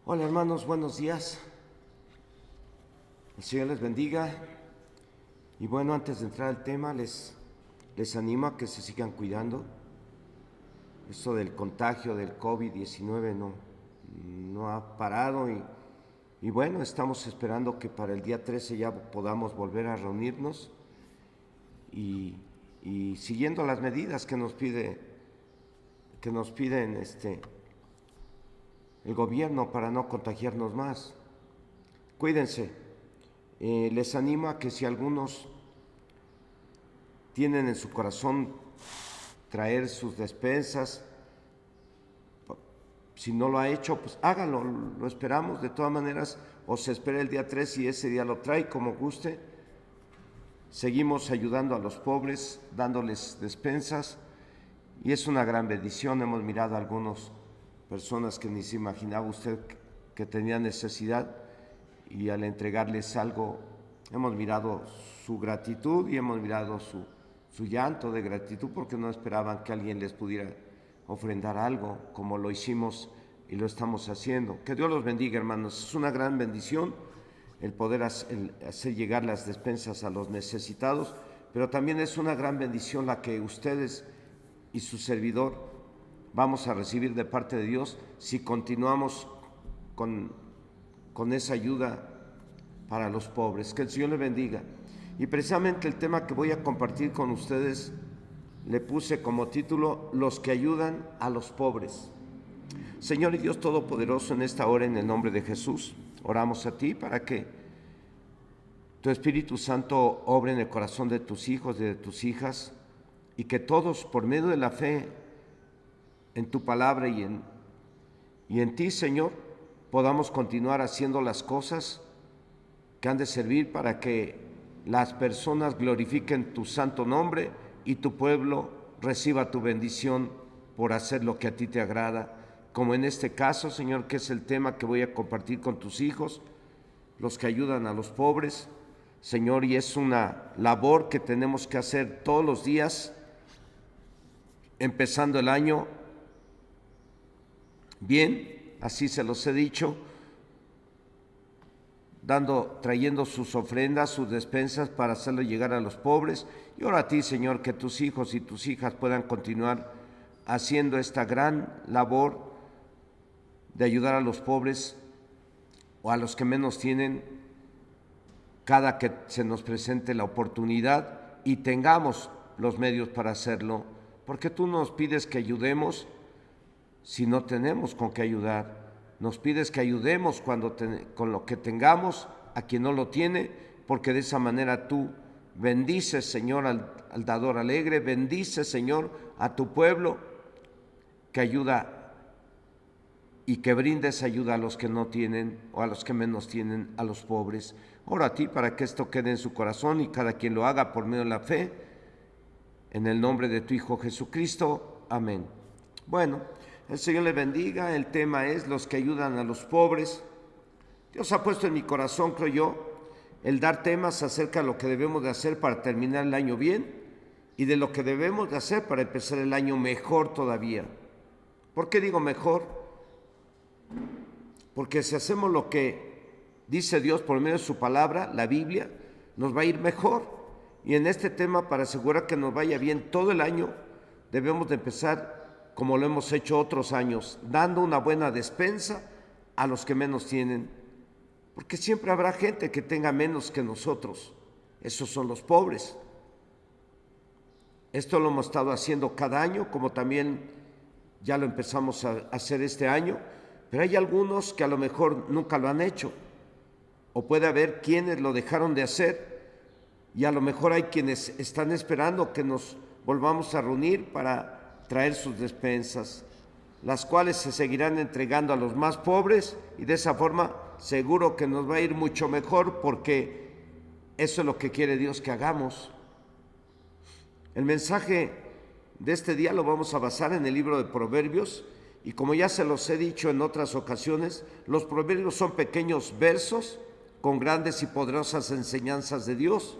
Hola hermanos, buenos días. El Señor les bendiga. Y bueno, antes de entrar al tema, les animo a que se sigan cuidando. Esto del contagio del COVID-19 no ha parado y bueno, estamos esperando que para el día 13 ya podamos volver a reunirnos y siguiendo las medidas que nos piden el gobierno para no contagiarnos más. Cuídense. Les animo a que si algunos tienen en su corazón traer sus despensas, si no lo ha hecho, pues hágalo, lo esperamos. De todas maneras, o se espera el día 3 y ese día lo trae como guste. Seguimos ayudando a los pobres, dándoles despensas, y es una gran bendición. Hemos mirado a algunas personas que ni se imaginaba usted que tenían necesidad, y al entregarles algo hemos mirado su gratitud y hemos mirado su llanto de gratitud, porque no esperaban que alguien les pudiera ofrendar algo, como lo hicimos y lo estamos haciendo. Que Dios los bendiga, hermanos. Es una gran bendición el poder hacer llegar las despensas a los necesitados, pero también es una gran bendición la que ustedes y su servidor vamos a recibir de parte de Dios si continuamos con esa ayuda para los pobres. Que el Señor les bendiga. Y precisamente el tema que voy a compartir con ustedes le puse como título: los que ayudan a los pobres. Señor y Dios Todopoderoso, en esta hora, en el nombre de Jesús, oramos a ti para que tu Espíritu Santo obre en el corazón de tus hijos y de tus hijas, y que todos, por medio de la fe en tu palabra y en ti, Señor, podamos continuar haciendo las cosas que han de servir para que las personas glorifiquen tu santo nombre y tu pueblo reciba tu bendición por hacer lo que a ti te agrada, como en este caso, Señor, que es el tema que voy a compartir con tus hijos, los que ayudan a los pobres, Señor, y es una labor que tenemos que hacer todos los días, empezando el año bien, así se los he dicho, trayendo sus ofrendas, sus despensas para hacerlo llegar a los pobres. Y oro a ti, Señor, que tus hijos y tus hijas puedan continuar haciendo esta gran labor de ayudar a los pobres o a los que menos tienen, cada que se nos presente la oportunidad y tengamos los medios para hacerlo, porque tú nos pides que ayudemos si no tenemos con qué ayudar. Nos pides que ayudemos con lo que tengamos a quien no lo tiene, porque de esa manera tú bendices, Señor, al dador alegre, bendices, Señor, a tu pueblo que ayuda y que brindes ayuda a los que no tienen o a los que menos tienen, a los pobres. Oro a ti para que esto quede en su corazón y cada quien lo haga por medio de la fe, en el nombre de tu Hijo Jesucristo. Amén. Bueno, el Señor le bendiga. El tema es los que ayudan a los pobres. Dios ha puesto en mi corazón, creo yo, el dar temas acerca de lo que debemos de hacer para terminar el año bien y de lo que debemos de hacer para empezar el año mejor todavía. ¿Por qué digo mejor? Porque si hacemos lo que dice Dios por medio de su palabra, la Biblia, nos va a ir mejor. Y en este tema, para asegurar que nos vaya bien todo el año, debemos de empezar como lo hemos hecho otros años, dando una buena despensa a los que menos tienen, porque siempre habrá gente que tenga menos que nosotros. Esos son los pobres. Esto lo hemos estado haciendo cada año, como también ya lo empezamos a hacer este año, pero hay algunos que a lo mejor nunca lo han hecho, o puede haber quienes lo dejaron de hacer, y a lo mejor hay quienes están esperando que nos volvamos a reunir para traer sus despensas, las cuales se seguirán entregando a los más pobres, y de esa forma seguro que nos va a ir mucho mejor, porque eso es lo que quiere Dios que hagamos. El mensaje de este día lo vamos a basar en el libro de Proverbios, y como ya se los he dicho en otras ocasiones, los proverbios son pequeños versos con grandes y poderosas enseñanzas de Dios,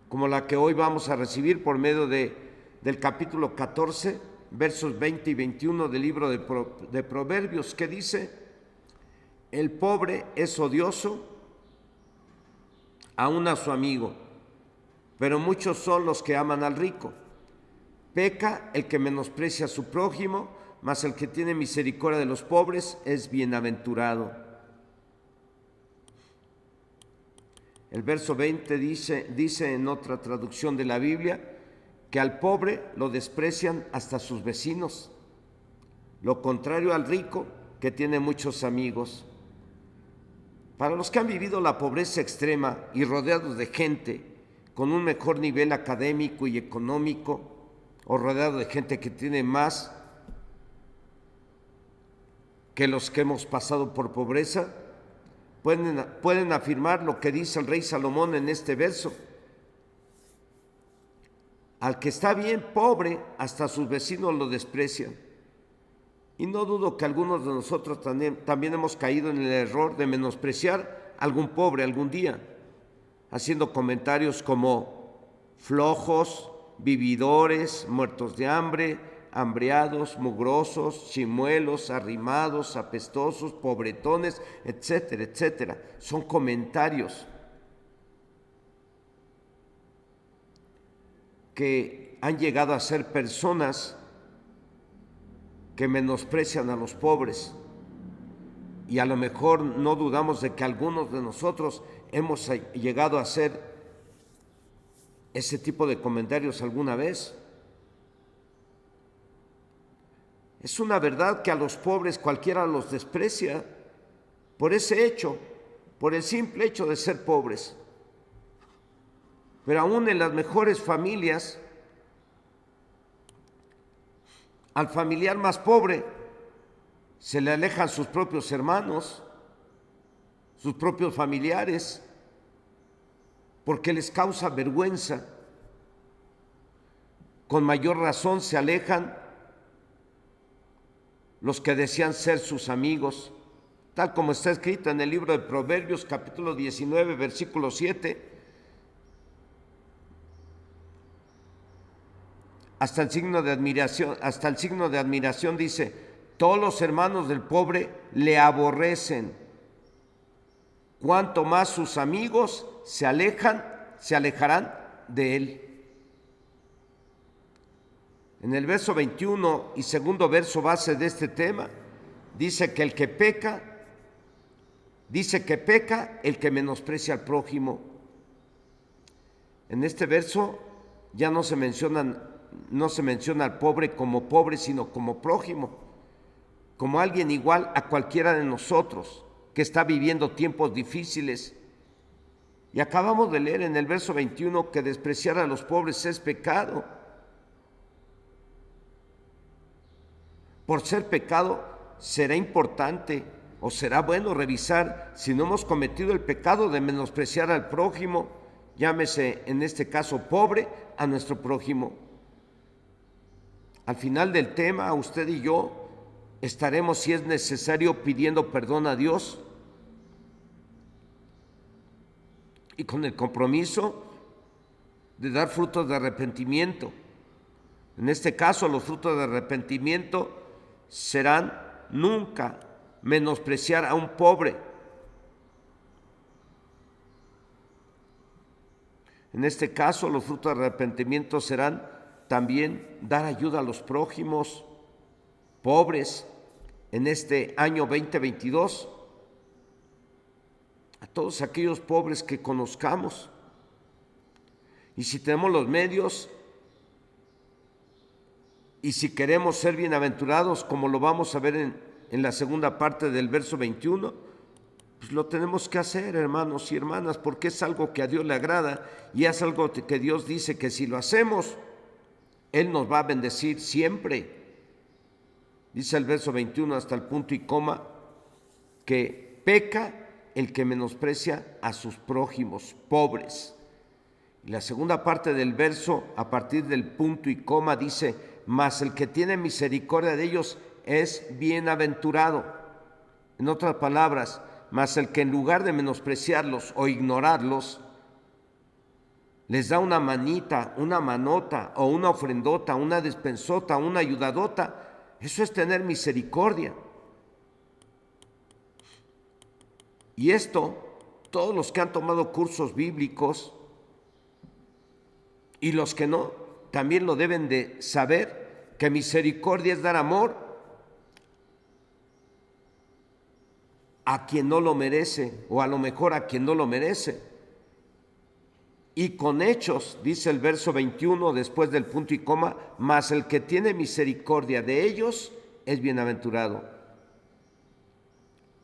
como la que hoy vamos a recibir por medio del capítulo 14, versos 20 y 21 del libro de Proverbios, que dice: El pobre es odioso aún a su amigo, pero muchos son los que aman al rico. Peca el que menosprecia a su prójimo, mas el que tiene misericordia de los pobres es bienaventurado. El verso 20 dice en otra traducción de la Biblia que al pobre lo desprecian hasta sus vecinos, lo contrario al rico que tiene muchos amigos. Para los que han vivido la pobreza extrema y rodeados de gente con un mejor nivel académico y económico, o rodeado de gente que tiene más que los que hemos pasado por pobreza, pueden afirmar lo que dice el rey Salomón en este verso. Al que está bien pobre, hasta sus vecinos lo desprecian. Y no dudo que algunos de nosotros también hemos caído en el error de menospreciar a algún pobre algún día, haciendo comentarios como flojos, vividores, muertos de hambre, hambreados, mugrosos, chimuelos, arrimados, apestosos, pobretones, etcétera, etcétera. Son comentarios que han llegado a ser personas que menosprecian a los pobres. Y a lo mejor no dudamos de que algunos de nosotros hemos llegado a hacer ese tipo de comentarios alguna vez. Es una verdad que a los pobres cualquiera los desprecia por ese hecho, por el simple hecho de ser pobres. Pero aún en las mejores familias, al familiar más pobre se le alejan sus propios hermanos, sus propios familiares, porque les causa vergüenza. Con mayor razón se alejan los que desean ser sus amigos, tal como está escrito en el libro de Proverbios, capítulo 19, versículo 7. Hasta el signo de admiración dice: todos los hermanos del pobre le aborrecen, cuanto más sus amigos se alejarán de él. En el verso 21 y segundo verso base de este tema, dice que peca el que menosprecia al prójimo. En este verso ya no se menciona al pobre como pobre, sino como prójimo, como alguien igual a cualquiera de nosotros que está viviendo tiempos difíciles. Y acabamos de leer en el verso 21 que despreciar a los pobres es pecado. Por ser pecado, será importante o será bueno revisar si no hemos cometido el pecado de menospreciar al prójimo, llámese en este caso pobre, a nuestro prójimo. Al final del tema, usted y yo estaremos, si es necesario, pidiendo perdón a Dios y con el compromiso de dar frutos de arrepentimiento. En este caso, los frutos de arrepentimiento serán nunca menospreciar a un pobre. En este caso, los frutos de arrepentimiento serán también dar ayuda a los prójimos pobres en este año 2022, a todos aquellos pobres que conozcamos. Y si tenemos los medios, y si queremos ser bienaventurados, como lo vamos a ver en la segunda parte del verso 21, pues lo tenemos que hacer, hermanos y hermanas, porque es algo que a Dios le agrada y es algo que Dios dice que si lo hacemos, Él nos va a bendecir siempre. Dice el verso 21 hasta el punto y coma que peca el que menosprecia a sus prójimos pobres. Y la segunda parte del verso, a partir del punto y coma, dice: mas el que tiene misericordia de ellos es bienaventurado. En otras palabras, mas el que en lugar de menospreciarlos o ignorarlos, les da una manita, una manota o una ofrendota, una despensota, una ayudadota, eso es tener misericordia. Y esto, todos los que han tomado cursos bíblicos y los que no, también lo deben de saber, que misericordia es dar amor a quien no lo merece, o a lo mejor a quien no lo merece. Y con hechos, dice el verso 21, después del punto y coma, mas el que tiene misericordia de ellos es bienaventurado.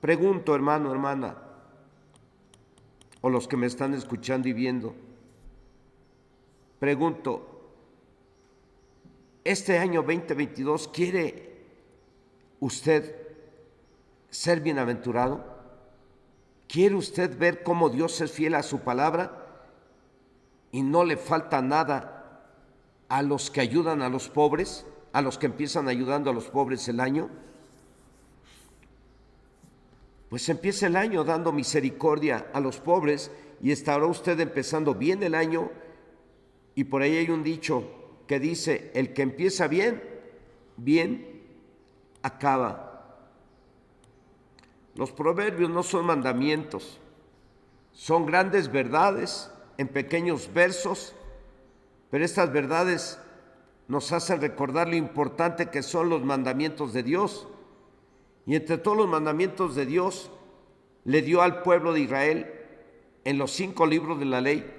Pregunto, hermano, hermana, o los que me están escuchando y viendo, pregunto, ¿este año 2022 quiere usted ser bienaventurado? ¿Quiere usted ver cómo Dios es fiel a su palabra y no le falta nada a los que ayudan a los pobres, a los que empiezan ayudando a los pobres el año? Pues empieza el año dando misericordia a los pobres y estará usted empezando bien el año. Y por ahí hay un dicho que dice, el que empieza bien, bien acaba. Los proverbios no son mandamientos, son grandes verdades en pequeños versos, pero estas verdades nos hacen recordar lo importante que son los mandamientos de Dios. Y entre todos los mandamientos de Dios, le dio al pueblo de Israel en los 5 libros de la ley.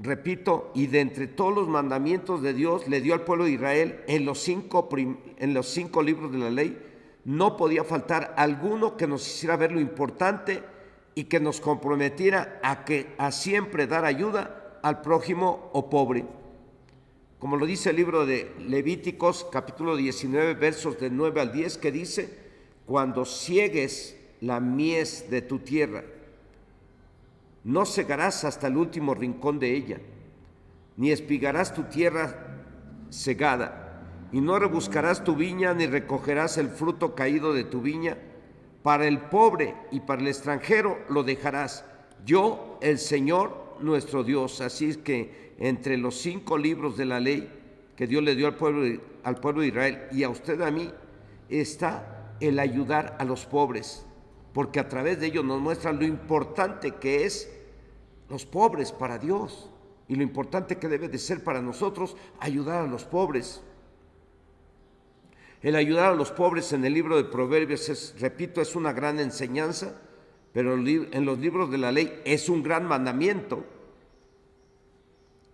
Repito, y de entre todos los mandamientos de Dios, le dio al pueblo de Israel en los 5 libros de la ley, no podía faltar alguno que nos hiciera ver lo importante y que nos comprometiera a siempre dar ayuda al prójimo o pobre. Como lo dice el libro de Levíticos, capítulo 19, versos del 9 al 10, que dice, cuando ciegues la mies de tu tierra, no cegarás hasta el último rincón de ella, ni espigarás tu tierra cegada, y no rebuscarás tu viña, ni recogerás el fruto caído de tu viña. Para el pobre y para el extranjero lo dejarás. Yo, el Señor, nuestro Dios. Así es que entre los 5 libros de la ley que Dios le dio al pueblo de Israel y a usted, a mí, está el ayudar a los pobres, porque a través de ellos nos muestra lo importante que es los pobres para Dios y lo importante que debe de ser para nosotros ayudar a los pobres. El ayudar a los pobres en el libro de Proverbios, repito, es una gran enseñanza, pero en los libros de la ley es un gran mandamiento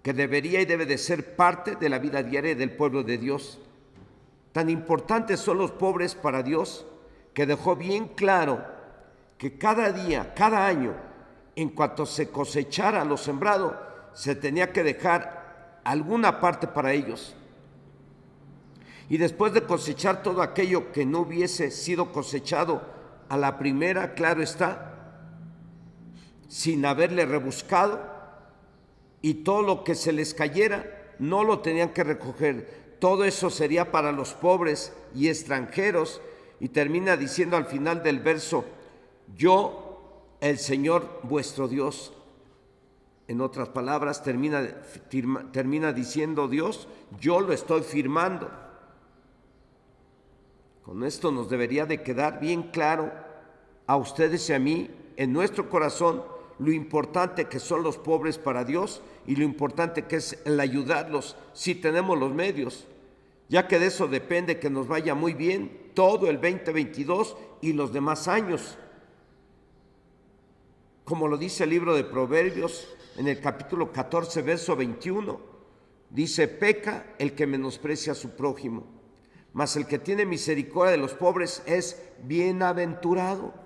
que debería y debe de ser parte de la vida diaria del pueblo de Dios. Tan importantes son los pobres para Dios, que dejó bien claro que cada día, cada año, en cuanto se cosechara lo sembrado, se tenía que dejar alguna parte para ellos. Y después de cosechar todo aquello que no hubiese sido cosechado a la primera, claro está, sin haberle rebuscado, y todo lo que se les cayera no lo tenían que recoger. Todo eso sería para los pobres y extranjeros. Y termina diciendo al final del verso, yo, el Señor vuestro Dios. En otras palabras, termina diciendo Dios, yo lo estoy firmando. Con esto nos debería de quedar bien claro a ustedes y a mí, en nuestro corazón, lo importante que son los pobres para Dios y lo importante que es el ayudarlos si tenemos los medios, ya que de eso depende que nos vaya muy bien todo el 2022 y los demás años. Como lo dice el libro de Proverbios en el capítulo 14, verso 21, dice, peca el que menosprecia a su prójimo, mas el que tiene misericordia de los pobres es bienaventurado.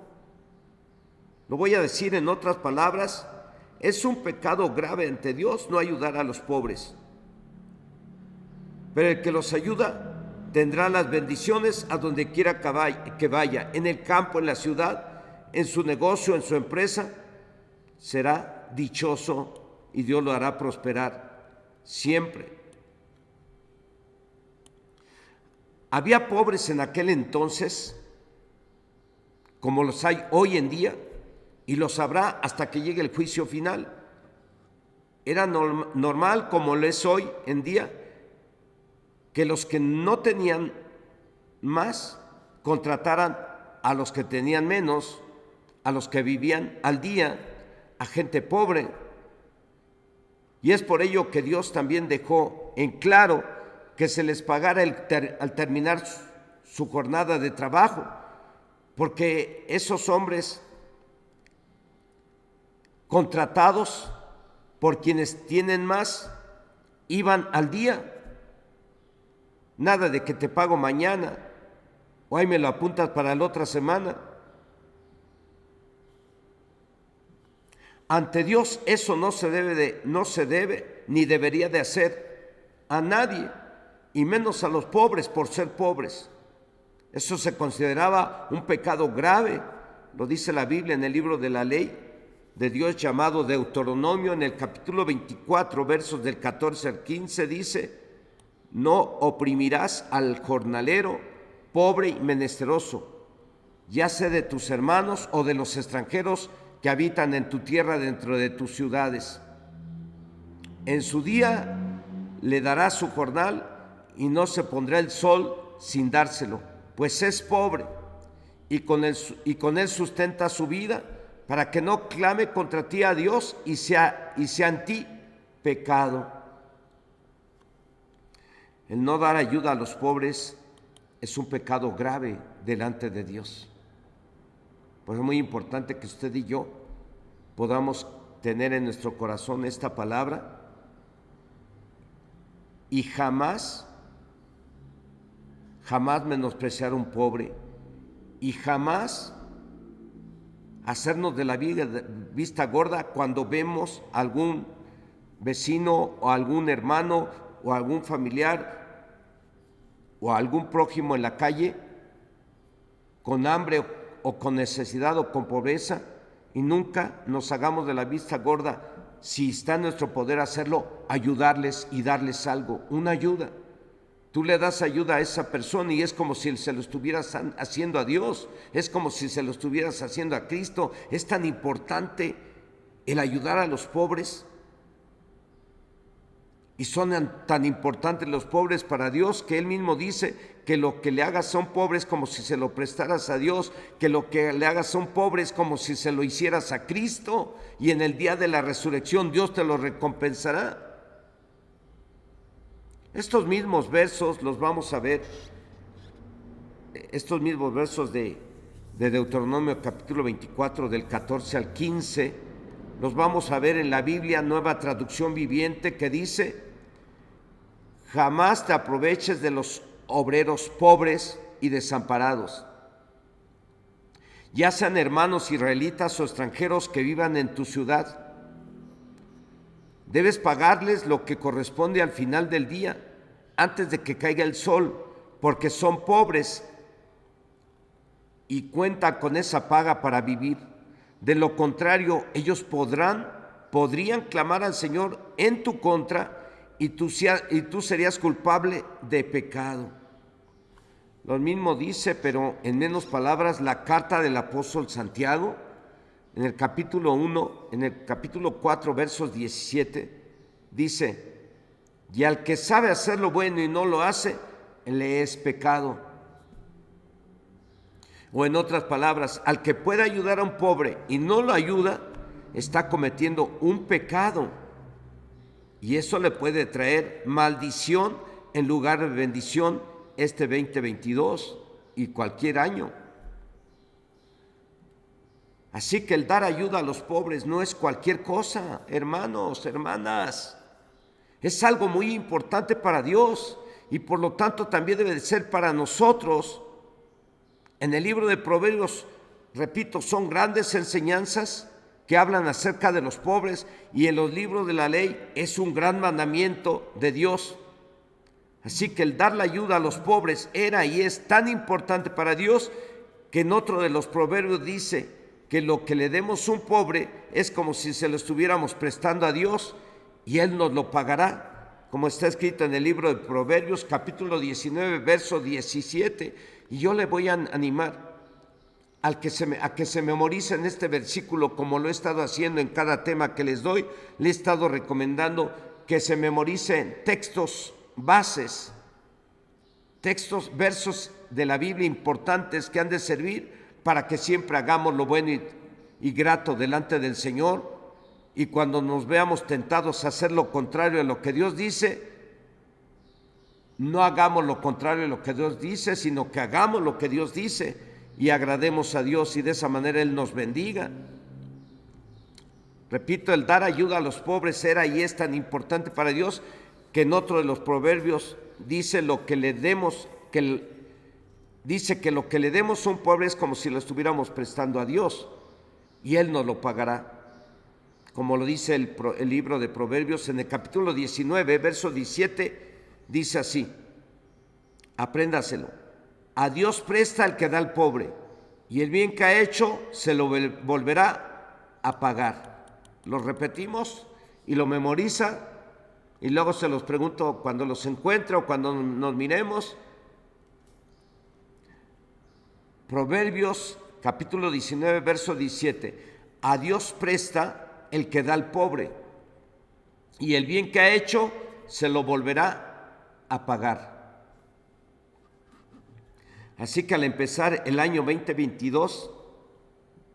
Lo voy a decir en otras palabras, es un pecado grave ante Dios no ayudar a los pobres. Pero el que los ayuda tendrá las bendiciones a donde quiera que vaya, en el campo, en la ciudad, en su negocio, en su empresa, será dichoso y Dios lo hará prosperar siempre. Había pobres en aquel entonces, como los hay hoy en día, y los habrá hasta que llegue el juicio final. Era normal, como lo es hoy en día, que los que no tenían más contrataran a los que tenían menos, a los que vivían al día, a gente pobre. Y es por ello que Dios también dejó en claro que se les pagara al terminar su jornada de trabajo, porque esos hombres contratados por quienes tienen más iban al día. Nada de que te pago mañana o ahí me lo apuntas para la otra semana. Ante Dios eso no se debe ni debería de hacer a nadie, y menos a los pobres por ser pobres. Eso se consideraba un pecado grave, lo dice la Biblia en el libro de la ley de Dios llamado Deuteronomio, en el capítulo 24, versos del 14 al 15, dice: no oprimirás al jornalero, pobre y menesteroso, ya sea de tus hermanos o de los extranjeros que habitan en tu tierra dentro de tus ciudades. En su día le darás su jornal y no se pondrá el sol sin dárselo, pues es pobre y con él sustenta su vida, para que no clame contra ti a Dios y sea en ti pecado. El no dar ayuda a los pobres es un pecado grave delante de Dios. Pues es muy importante que usted y yo podamos tener en nuestro corazón esta palabra y jamás menospreciar a un pobre y jamás hacernos de la vista gorda cuando vemos a algún vecino o algún hermano o algún familiar o algún prójimo en la calle con hambre o con necesidad o con pobreza, y nunca nos hagamos de la vista gorda. Si está en nuestro poder hacerlo, ayudarles y darles algo, una ayuda. Tú le das ayuda a esa persona y es como si se lo estuvieras haciendo a Dios, es como si se lo estuvieras haciendo a Cristo. Es tan importante el ayudar a los pobres, y son tan importantes los pobres para Dios que Él mismo dice que lo que le hagas a un pobre es como si se lo prestaras a Dios, que lo que le hagas a un pobre es como si se lo hicieras a Cristo, y en el día de la resurrección Dios te lo recompensará. Estos mismos versos los vamos a ver, estos mismos versos de Deuteronomio capítulo 24 del 14 al 15, los vamos a ver en la Biblia Nueva Traducción Viviente, que dice: jamás te aproveches de los obreros pobres y desamparados, ya sean hermanos israelitas o extranjeros que vivan en tu ciudad. Debes pagarles lo que corresponde al final del día, antes de que caiga el sol, porque son pobres y cuentan con esa paga para vivir. De lo contrario, ellos podrían clamar al Señor en tu contra, y tú serías culpable de pecado. Lo mismo dice, pero en menos palabras, la carta del apóstol Santiago, en el capítulo 1, en el capítulo 4, versos 17, dice: y al que sabe hacer lo bueno y no lo hace, le es pecado. O en otras palabras, al que puede ayudar a un pobre y no lo ayuda, está cometiendo un pecado, y eso le puede traer maldición en lugar de bendición este 2022 y cualquier año. Así que el dar ayuda a los pobres no es cualquier cosa, hermanos, hermanas. Es algo muy importante para Dios, y por lo tanto también debe de ser para nosotros. En el libro de Proverbios, repito, son grandes enseñanzas que hablan acerca de los pobres, y en los libros de la ley es un gran mandamiento de Dios. Así que el dar la ayuda a los pobres era y es tan importante para Dios, que en otro de los proverbios dice que lo que le demos a un pobre es como si se lo estuviéramos prestando a Dios, y Él nos lo pagará, como está escrito en el libro de Proverbios capítulo 19, verso 17. Y yo le voy a animar a que se memoricen este versículo, como lo he estado haciendo en cada tema que les doy. Le he estado recomendando que se memoricen textos versos de la Biblia importantes que han de servir para que siempre hagamos lo bueno y grato delante del Señor, y cuando nos veamos tentados a hacer lo contrario a lo que Dios dice, no hagamos lo contrario a lo que Dios dice, sino que hagamos lo que Dios dice y agrademos a Dios, y de esa manera Él nos bendiga. Repito, el dar ayuda a los pobres era y es tan importante para Dios que en otro de los proverbios dice lo que le demos, dice que lo que le demos a un pobre es como si lo estuviéramos prestando a Dios y Él nos lo pagará. Como lo dice el libro de Proverbios en el capítulo 19, verso 17, dice así: apréndaselo. A Dios presta el que da al pobre, y el bien que ha hecho se lo volverá a pagar. Lo repetimos y lo memoriza, y luego se los pregunto cuando los encuentre o cuando nos miremos. Proverbios capítulo 19, verso 17. A Dios presta el que da al pobre, y el bien que ha hecho se lo volverá a pagar. Así que al empezar el año 2022,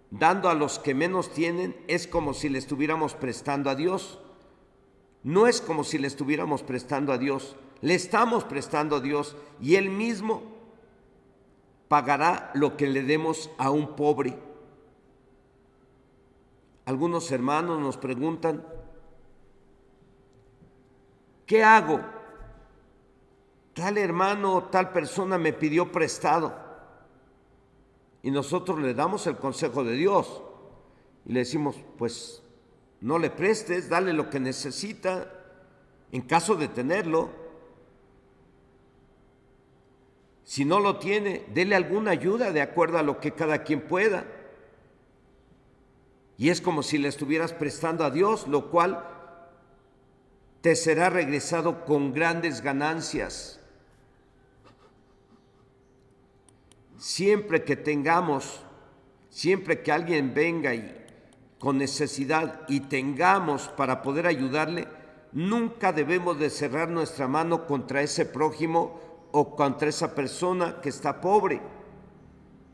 dando a los que menos tienen, es como si le estuviéramos prestando a Dios. No es como si le estuviéramos prestando a Dios, le estamos prestando a Dios, y Él mismo pagará lo que le demos a un pobre. Algunos hermanos nos preguntan: ¿qué hago? Tal hermano o tal persona me pidió prestado. Y nosotros le damos el consejo de Dios y le decimos: pues no le prestes, dale lo que necesita en caso de tenerlo. Si no lo tiene, dele alguna ayuda de acuerdo a lo que cada quien pueda. Y es como si le estuvieras prestando a Dios, lo cual te será regresado con grandes ganancias. Siempre que alguien venga con necesidad y tengamos para poder ayudarle, nunca debemos de cerrar nuestra mano contra ese prójimo o contra esa persona que está pobre,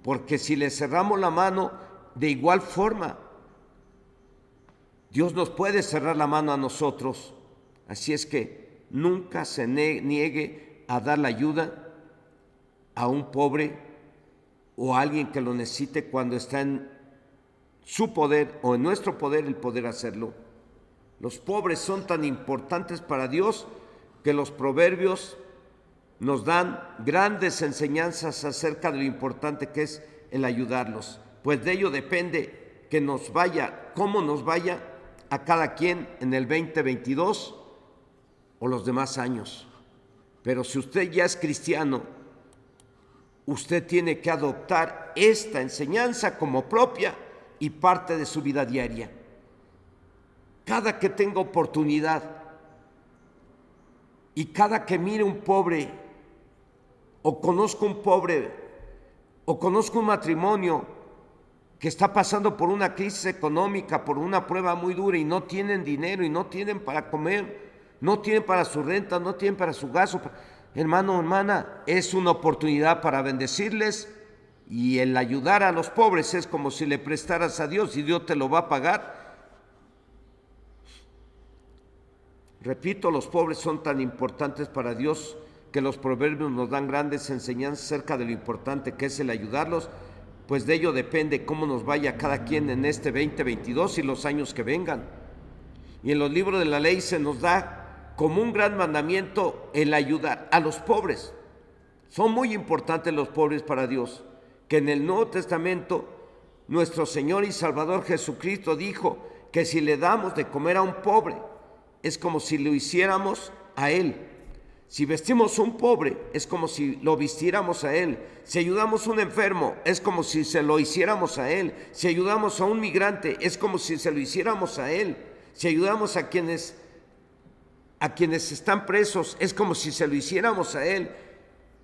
porque si le cerramos la mano, de igual forma Dios nos puede cerrar la mano a nosotros. Así es que nunca se niegue a dar la ayuda a un pobre o a alguien que lo necesite cuando está en su poder o en nuestro poder el poder hacerlo. Los pobres son tan importantes para Dios que los proverbios nos dan grandes enseñanzas acerca de lo importante que es el ayudarlos, pues de ello depende que nos vaya, cómo nos vaya a cada quien en el 2022 o los demás años. Pero si usted ya es cristiano, usted tiene que adoptar esta enseñanza como propia y parte de su vida diaria. Cada que tenga oportunidad y cada que mire un pobre o conozco un pobre o conozco un matrimonio que está pasando por una crisis económica, por una prueba muy dura y no tienen dinero y no tienen para comer, no tienen para su renta, no tienen para su gasto. Hermano, hermana, es una oportunidad para bendecirles, y el ayudar a los pobres es como si le prestaras a Dios y Dios te lo va a pagar. Repito, los pobres son tan importantes para Dios que los proverbios nos dan grandes enseñanzas acerca de lo importante que es el ayudarlos, pues de ello depende cómo nos vaya cada quien en este 2022 y los años que vengan. Y en los libros de la ley se nos da como un gran mandamiento el ayudar a los pobres. Son muy importantes los pobres para Dios, que en el Nuevo Testamento nuestro Señor y Salvador Jesucristo dijo que si le damos de comer a un pobre, es como si lo hiciéramos a Él. Si vestimos a un pobre, es como si lo vistiéramos a Él. Si ayudamos a un enfermo, es como si se lo hiciéramos a Él. Si ayudamos a un migrante, es como si se lo hiciéramos a Él. Si ayudamos a quienes están presos, es como si se lo hiciéramos a Él.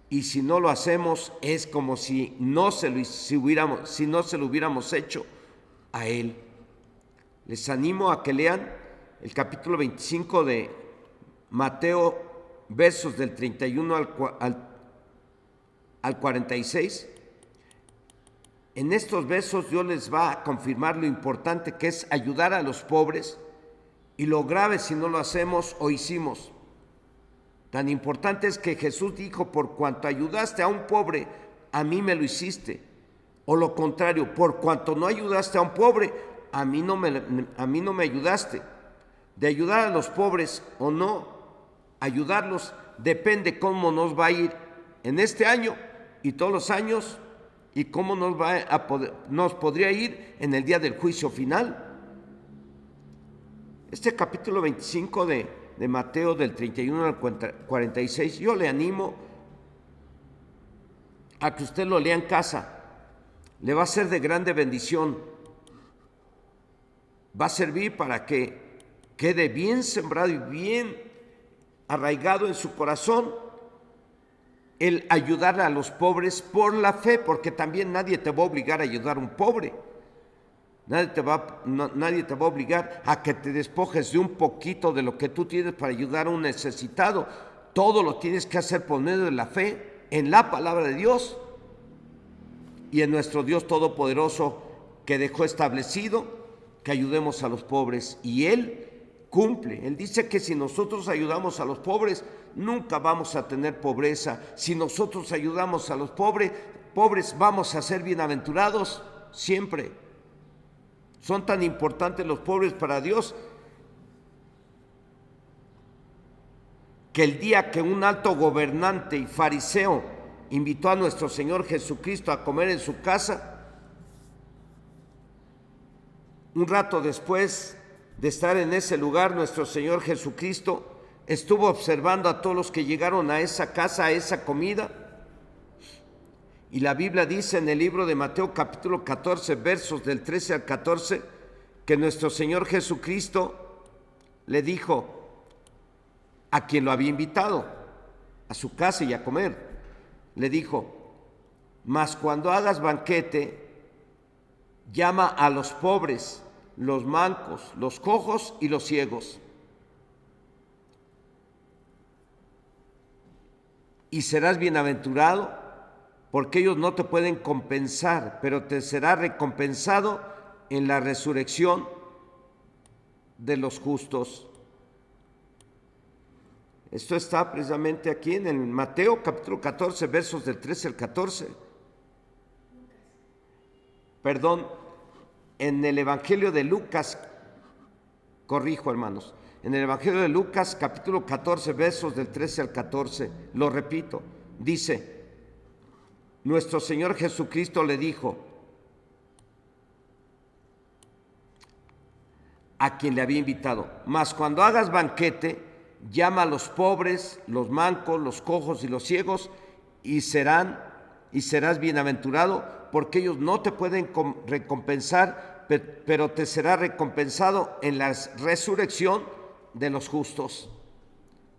Y si no lo hacemos, es como si no se lo hubiéramos hecho a Él. Les animo a que lean el capítulo 25 de Mateo, versos del 31 al 46, En estos versos Dios les va a confirmar lo importante que es ayudar a los pobres y lo grave si no lo hacemos o hicimos. Tan importante es que Jesús dijo: por cuanto ayudaste a un pobre, a mí me lo hiciste. O lo contrario, por cuanto no ayudaste a un pobre, a mí no me ayudaste. De ayudar a los pobres o no ayudarlos depende cómo nos va a ir en este año y todos los años, y cómo nos podría ir en el día del juicio final. Este capítulo 25 de Mateo, del 31 al 46, yo le animo a que usted lo lea en casa. Le va a ser de grande bendición. Va a servir para que quede bien sembrado y bien arraigado en su corazón el ayudar a los pobres por la fe, porque también nadie te va a obligar a ayudar a un pobre. Nadie te va a obligar a que te despojes de un poquito de lo que tú tienes para ayudar a un necesitado. Todo lo tienes que hacer por medio de la fe en la palabra de Dios y en nuestro Dios Todopoderoso, que dejó establecido que ayudemos a los pobres, y Él cumple. Él dice que si nosotros ayudamos a los pobres, nunca vamos a tener pobreza. Si nosotros ayudamos a los pobres, vamos a ser bienaventurados siempre. Son tan importantes los pobres para Dios que el día que un alto gobernante y fariseo invitó a nuestro Señor Jesucristo a comer en su casa, un rato después de estar en ese lugar, nuestro Señor Jesucristo estuvo observando a todos los que llegaron a esa casa, a esa comida. Y la Biblia dice en el libro de Mateo capítulo 14, versos del 13 al 14, que nuestro Señor Jesucristo le dijo a quien lo había invitado a su casa y a comer, le dijo: mas cuando hagas banquete, llama a los pobres, los mancos, los cojos y los ciegos, y serás bienaventurado, porque ellos no te pueden compensar, pero te será recompensado en la resurrección de los justos. Esto está precisamente aquí en el Mateo capítulo 14, versos del 13 al 14. Perdón, en el Evangelio de Lucas, corrijo hermanos, en el Evangelio de Lucas capítulo 14, versos del 13 al 14, lo repito, dice: nuestro Señor Jesucristo le dijo a quien le había invitado: mas cuando hagas banquete, llama a los pobres, los mancos, los cojos y los ciegos, y serás bienaventurado, porque ellos no te pueden recompensar, pero te será recompensado en la resurrección de los justos.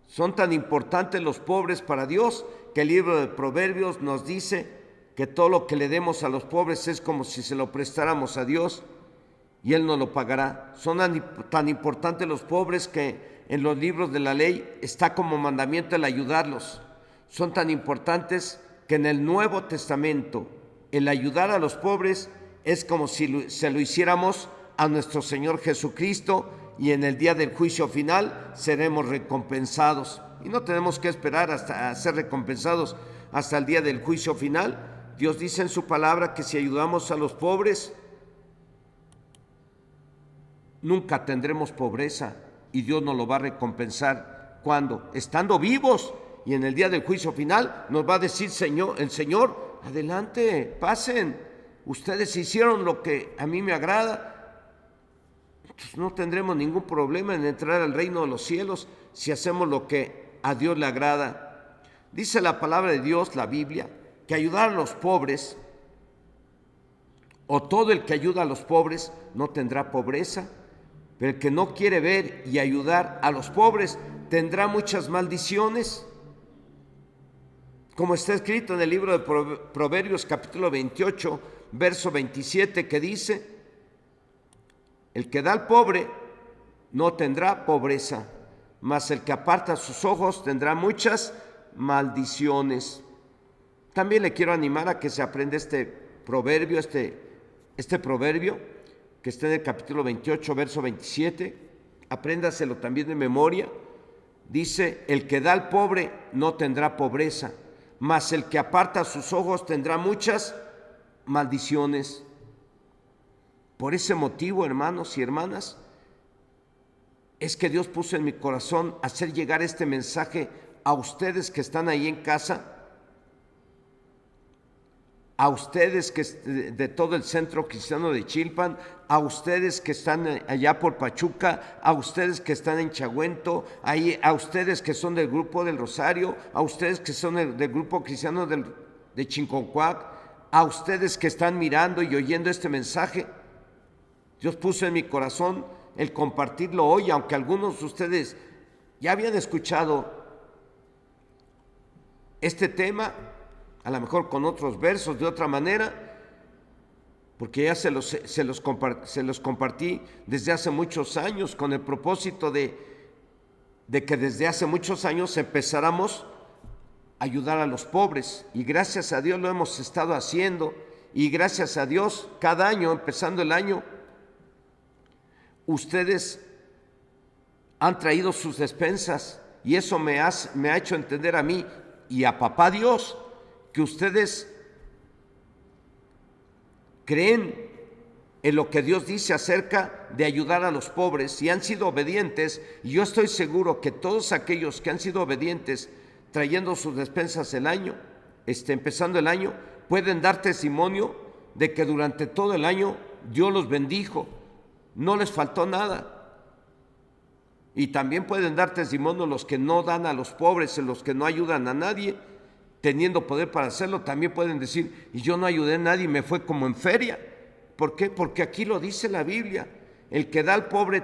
Son tan importantes los pobres para Dios que el libro de Proverbios nos dice que todo lo que le demos a los pobres es como si se lo prestáramos a Dios y Él nos lo pagará. Son tan importantes los pobres que en los libros de la ley está como mandamiento el ayudarlos. Son tan importantes que en el Nuevo Testamento el ayudar a los pobres es como si se lo hiciéramos a nuestro Señor Jesucristo, y en el día del juicio final seremos recompensados. Y no tenemos que esperar hasta ser recompensados hasta el día del juicio final. Dios dice en su palabra que si ayudamos a los pobres, nunca tendremos pobreza, y Dios nos lo va a recompensar cuando, estando vivos, y en el día del juicio final nos va a decir el Señor: adelante, pasen, ustedes hicieron lo que a mí me agrada. Entonces no tendremos ningún problema en entrar al reino de los cielos si hacemos lo que a Dios le agrada. Dice la palabra de Dios, la Biblia, que ayudar a los pobres, o todo el que ayuda a los pobres, no tendrá pobreza, pero el que no quiere ver y ayudar a los pobres tendrá muchas maldiciones. Como está escrito en el libro de Proverbios capítulo 28, verso 27, que dice: el que da al pobre no tendrá pobreza, mas el que aparta sus ojos tendrá muchas maldiciones. También le quiero animar a que se aprenda este proverbio, este proverbio que está en el capítulo 28, verso 27. Apréndaselo también de memoria. Dice: el que da al pobre no tendrá pobreza, mas el que aparta sus ojos tendrá muchas maldiciones. Por ese motivo, hermanos y hermanas, es que Dios puso en mi corazón hacer llegar este mensaje a ustedes que están ahí en casa, a ustedes que de todo el centro cristiano de Chilpan, a ustedes que están allá por Pachuca, a ustedes que están en Chagüento, a ustedes que son del grupo del Rosario, a ustedes que son del grupo cristiano de Chinconcuac, a ustedes que están mirando y oyendo este mensaje. Dios puso en mi corazón el compartirlo hoy, aunque algunos de ustedes ya habían escuchado este tema, a lo mejor con otros versos, de otra manera, porque ya se los compartí desde hace muchos años, con el propósito de que desde hace muchos años empezáramos a ayudar a los pobres, y gracias a Dios lo hemos estado haciendo, y gracias a Dios cada año, empezando el año, ustedes han traído sus despensas, y eso me ha hecho entender a mí y a Papá Dios que ustedes creen en lo que Dios dice acerca de ayudar a los pobres y han sido obedientes, y yo estoy seguro que todos aquellos que han sido obedientes trayendo sus despensas el año, empezando el año, pueden dar testimonio de que durante todo el año Dios los bendijo, no les faltó nada. Y también pueden dar testimonio los que no dan a los pobres, los que no ayudan a nadie, teniendo poder para hacerlo. También pueden decir: y yo no ayudé a nadie, me fue como en feria. ¿Por qué? Porque aquí lo dice la Biblia: el que da al pobre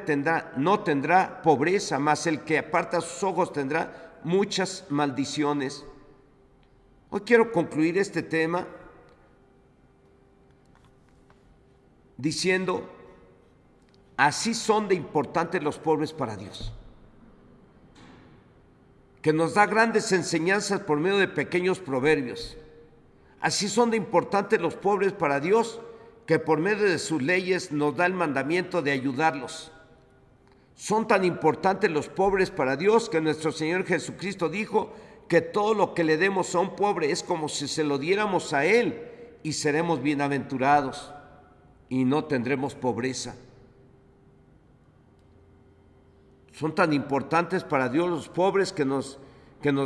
no tendrá pobreza, mas el que aparta sus ojos tendrá muchas maldiciones. Hoy quiero concluir este tema diciendo: así son de importantes los pobres para Dios, que nos da grandes enseñanzas por medio de pequeños proverbios. Así son de importantes los pobres para Dios, que por medio de sus leyes nos da el mandamiento de ayudarlos. Son tan importantes los pobres para Dios que nuestro Señor Jesucristo dijo que todo lo que le demos a un pobre es como si se lo diéramos a Él, y seremos bienaventurados y no tendremos pobreza. Son tan importantes para Dios los pobres que nos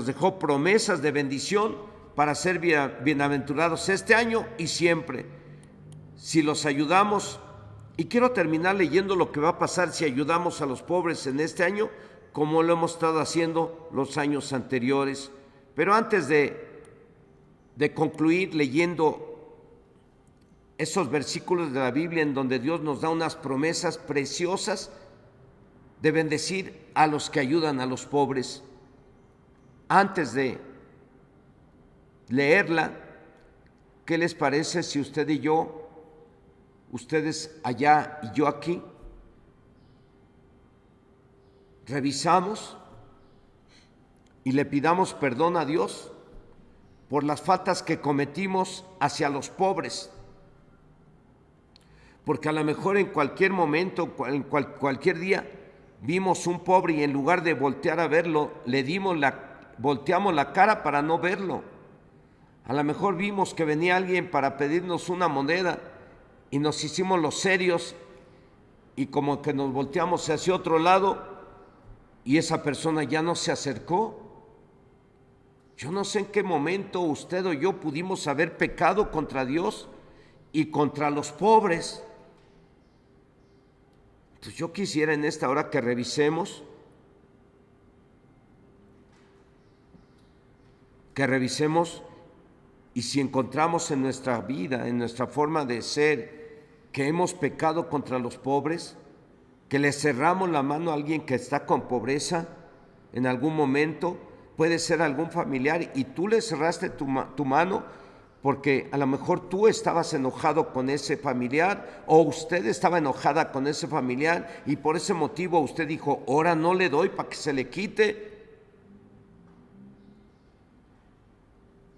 dejó promesas de bendición para ser bienaventurados este año y siempre, si los ayudamos. Y quiero terminar leyendo lo que va a pasar si ayudamos a los pobres en este año, como lo hemos estado haciendo los años anteriores. Pero antes de concluir leyendo esos versículos de la Biblia en donde Dios nos da unas promesas preciosas de bendecir a los que ayudan a los pobres, antes de leerla, ¿qué les parece si usted y yo, ustedes allá y yo aquí, revisamos y le pidamos perdón a Dios por las faltas que cometimos hacia los pobres? Porque a lo mejor en cualquier momento, en cualquier día, vimos un pobre y en lugar de voltear a verlo, volteamos la cara para no verlo. A lo mejor vimos que venía alguien para pedirnos una moneda y nos hicimos los serios y como que nos volteamos hacia otro lado y esa persona ya no se acercó. Yo no sé en qué momento usted o yo pudimos haber pecado contra Dios y contra los pobres. Pues yo quisiera en esta hora que revisemos y si encontramos en nuestra vida, en nuestra forma de ser, que hemos pecado contra los pobres, que le cerramos la mano a alguien que está con pobreza en algún momento, puede ser algún familiar, y tú le cerraste tu mano porque a lo mejor tú estabas enojado con ese familiar o usted estaba enojada con ese familiar y por ese motivo usted dijo: ahora no le doy para que se le quite.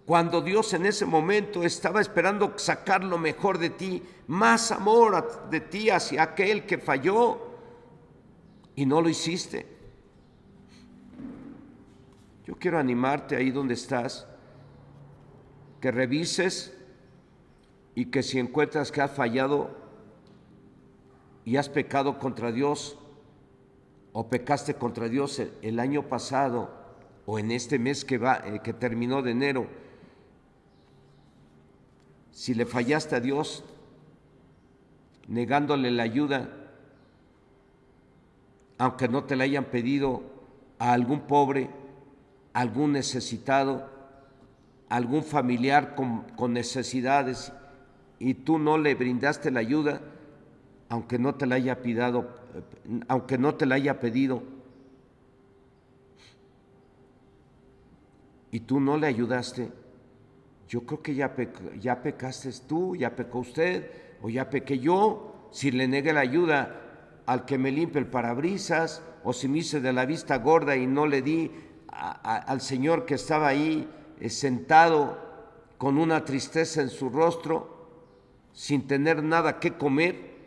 cuando Dios en ese momento estaba esperando sacar lo mejor de ti, más amor de ti hacia aquel que falló y no lo hiciste. Yo quiero animarte ahí donde estás, que revises y que si encuentras que has fallado y has pecado contra Dios o pecaste contra Dios el año pasado o en este mes que terminó de enero, si le fallaste a Dios negándole la ayuda, aunque no te la hayan pedido, a algún pobre, algún necesitado, algún familiar con necesidades, y tú no le brindaste la ayuda, aunque no te la haya pedido, y tú no le ayudaste, yo creo que ya pecaste tú, ya pecó usted, o ya pequé yo, si le negué la ayuda al que me limpia el parabrisas, o si me hice de la vista gorda y no le di al Señor que estaba ahí sentado con una tristeza en su rostro, sin tener nada que comer,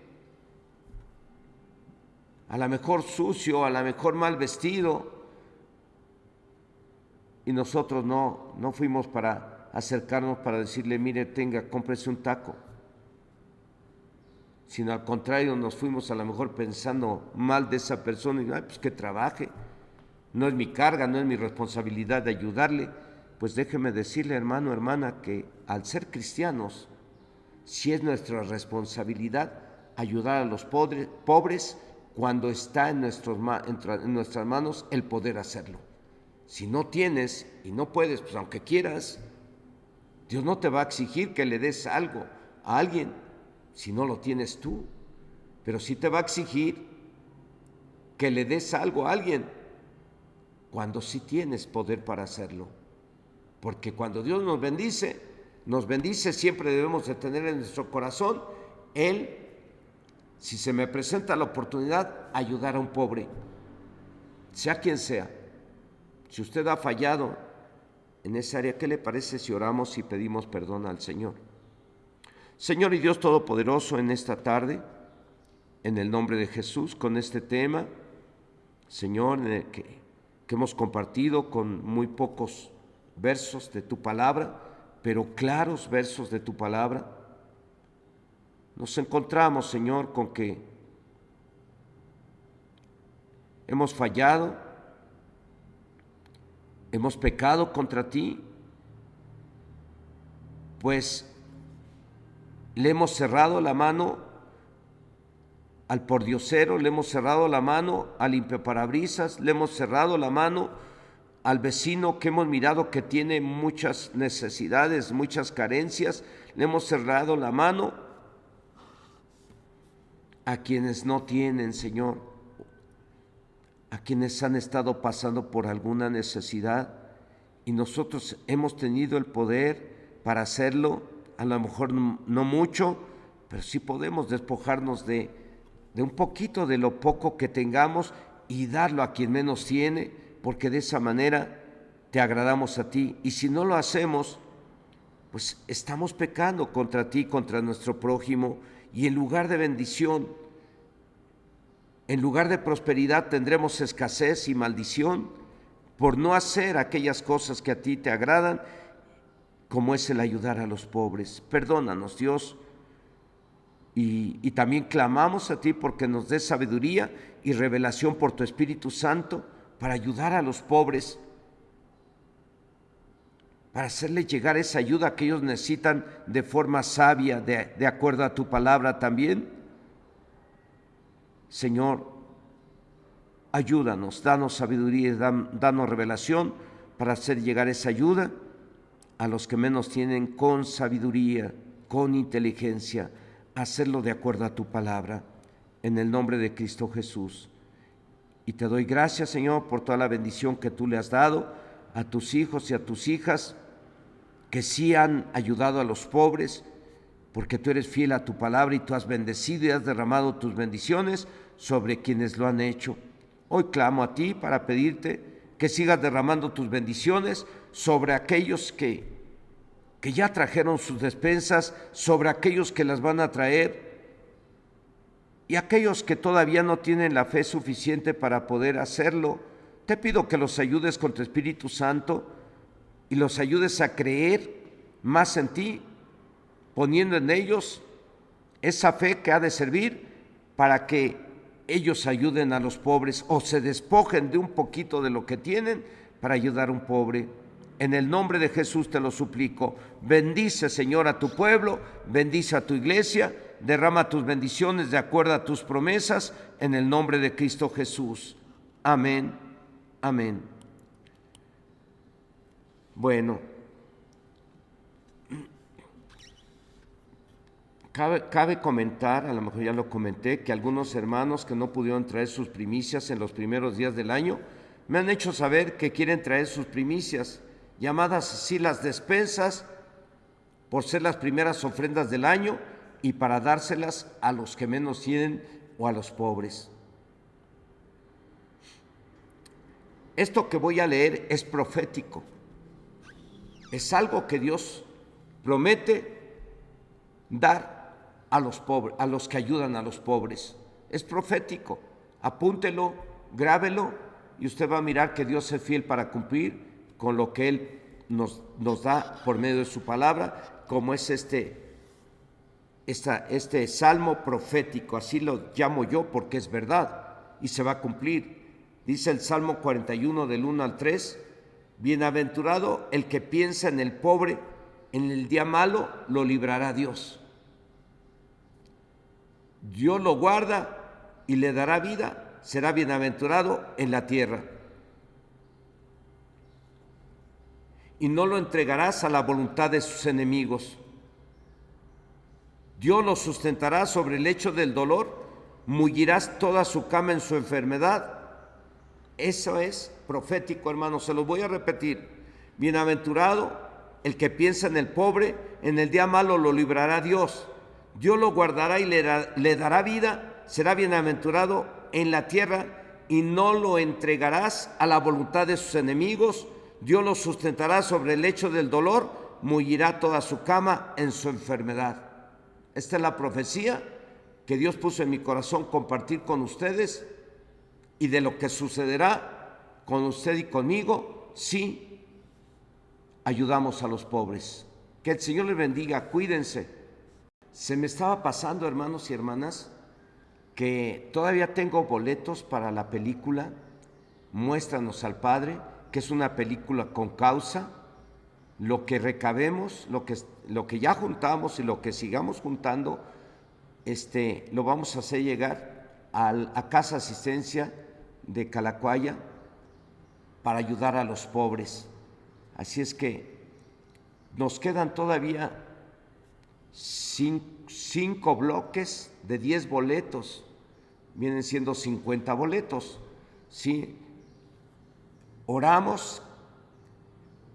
a lo mejor sucio, a lo mejor mal vestido, y nosotros no fuimos para acercarnos para decirle, mire, cómprese un taco, sino al contrario, nos fuimos a lo mejor pensando mal de esa persona y pues que trabaje, no es mi carga, no es mi responsabilidad de ayudarle. Pues déjeme decirle, hermano, hermana, que al ser cristianos, sí es nuestra responsabilidad ayudar a los pobres cuando está en nuestras manos el poder hacerlo. Si no tienes y no puedes, pues aunque quieras, Dios no te va a exigir que le des algo a alguien si no lo tienes tú, pero sí te va a exigir que le des algo a alguien cuando sí tienes poder para hacerlo. Porque cuando Dios nos bendice, siempre debemos de tener en nuestro corazón si se me presenta la oportunidad, ayudar a un pobre, sea quien sea. Si usted ha fallado en esa área, ¿qué le parece si oramos y pedimos perdón al Señor? Señor y Dios Todopoderoso, en esta tarde, en el nombre de Jesús, con este tema, Señor, que hemos compartido con muy pocos versos de tu palabra, pero claros versos de tu palabra, nos encontramos, Señor, con que hemos fallado, hemos pecado contra ti, pues le hemos cerrado la mano al pordiosero, le hemos cerrado la mano al limpiaparabrisas, le hemos cerrado la mano al vecino que hemos mirado que tiene muchas necesidades, muchas carencias, le hemos cerrado la mano a quienes no tienen, Señor, a quienes han estado pasando por alguna necesidad, y nosotros hemos tenido el poder para hacerlo, a lo mejor no mucho, pero sí podemos despojarnos de un poquito de lo poco que tengamos y darlo a quien menos tiene, porque de esa manera te agradamos a ti. Y si no lo hacemos, pues estamos pecando contra ti, contra nuestro prójimo, y en lugar de bendición, en lugar de prosperidad, tendremos escasez y maldición por no hacer aquellas cosas que a ti te agradan, como es el ayudar a los pobres. Perdónanos, Dios, y también clamamos a ti porque nos des sabiduría y revelación por tu Espíritu Santo para ayudar a los pobres, para hacerles llegar esa ayuda que ellos necesitan de forma sabia, de acuerdo a tu palabra también. Señor, ayúdanos, danos sabiduría y danos revelación para hacer llegar esa ayuda a los que menos tienen, con sabiduría, con inteligencia, hacerlo de acuerdo a tu palabra, en el nombre de Cristo Jesús. Y te doy gracias, Señor, por toda la bendición que tú le has dado a tus hijos y a tus hijas, que sí han ayudado a los pobres, porque tú eres fiel a tu palabra y tú has bendecido y has derramado tus bendiciones sobre quienes lo han hecho. Hoy clamo a ti para pedirte que sigas derramando tus bendiciones sobre aquellos que que ya trajeron sus despensas, sobre aquellos que las van a traer y aquellos que todavía no tienen la fe suficiente para poder hacerlo. Te pido que los ayudes con tu Espíritu Santo y los ayudes a creer más en ti, poniendo en ellos esa fe que ha de servir para que ellos ayuden a los pobres o se despojen de un poquito de lo que tienen para ayudar a un pobre. En el nombre de Jesús te lo suplico. Bendice, Señor, a tu pueblo, bendice a tu iglesia, derrama tus bendiciones de acuerdo a tus promesas, en el nombre de Cristo Jesús. Amén, amén. Bueno, cabe comentar, a lo mejor ya lo comenté, que algunos hermanos que no pudieron traer sus primicias en los primeros días del año, me han hecho saber que quieren traer sus primicias, llamadas así las despensas, por ser las primeras ofrendas del año y para dárselas a los que menos tienen o a los pobres. Esto que voy a leer es profético. Es algo que Dios promete dar a los pobres, a los que ayudan a los pobres. Es profético. Apúntelo, grábelo y usted va a mirar que Dios es fiel para cumplir con lo que Él nos da por medio de su palabra, como es este salmo profético. Así lo llamo yo porque es verdad y se va a cumplir. Dice el Salmo 41 del 1 al 3, bienaventurado el que piensa en el pobre, en el día malo lo librará Dios. Dios lo guarda y le dará vida, será bienaventurado en la tierra. Y no lo entregarás a la voluntad de sus enemigos. Dios lo sustentará sobre el lecho del dolor, mullirás toda su cama en su enfermedad. Eso es profético, hermanos, se los voy a repetir. Bienaventurado el que piensa en el pobre, en el día malo lo librará Dios. Dios lo guardará y le dará vida, será bienaventurado en la tierra y no lo entregarás a la voluntad de sus enemigos. Dios lo sustentará sobre el lecho del dolor, mullirá toda su cama en su enfermedad. Esta es la profecía que Dios puso en mi corazón compartir con ustedes y de lo que sucederá con usted y conmigo si ayudamos a los pobres. Que el Señor les bendiga, cuídense. Se me estaba pasando, hermanos y hermanas, que todavía tengo boletos para la película Muéstranos al Padre, que es una película con causa. Lo que recabemos, lo que ya juntamos y lo que sigamos juntando, lo vamos a hacer llegar a Casa Asistencia de Calacuaya para ayudar a los pobres. Así es que nos quedan todavía 5 bloques de 10 boletos, vienen siendo 50 boletos, ¿sí? Oramos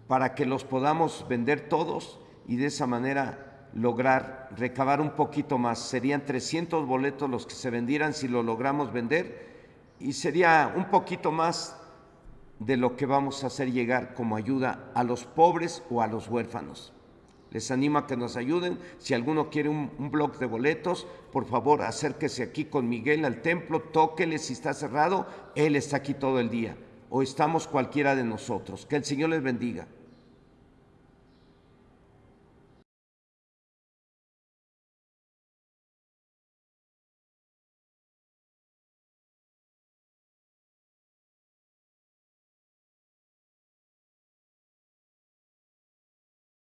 para que los podamos vender todos y de esa manera lograr recabar un poquito más. Serían 300 boletos los que se vendieran si lo logramos vender y sería un poquito más de lo que vamos a hacer llegar como ayuda a los pobres o a los huérfanos. Les animo a que nos ayuden. Si alguno quiere un bloque de boletos, por favor acérquese aquí con Miguel al templo, tóquele si está cerrado, él está aquí todo el día, o estamos cualquiera de nosotros. Que el Señor les bendiga.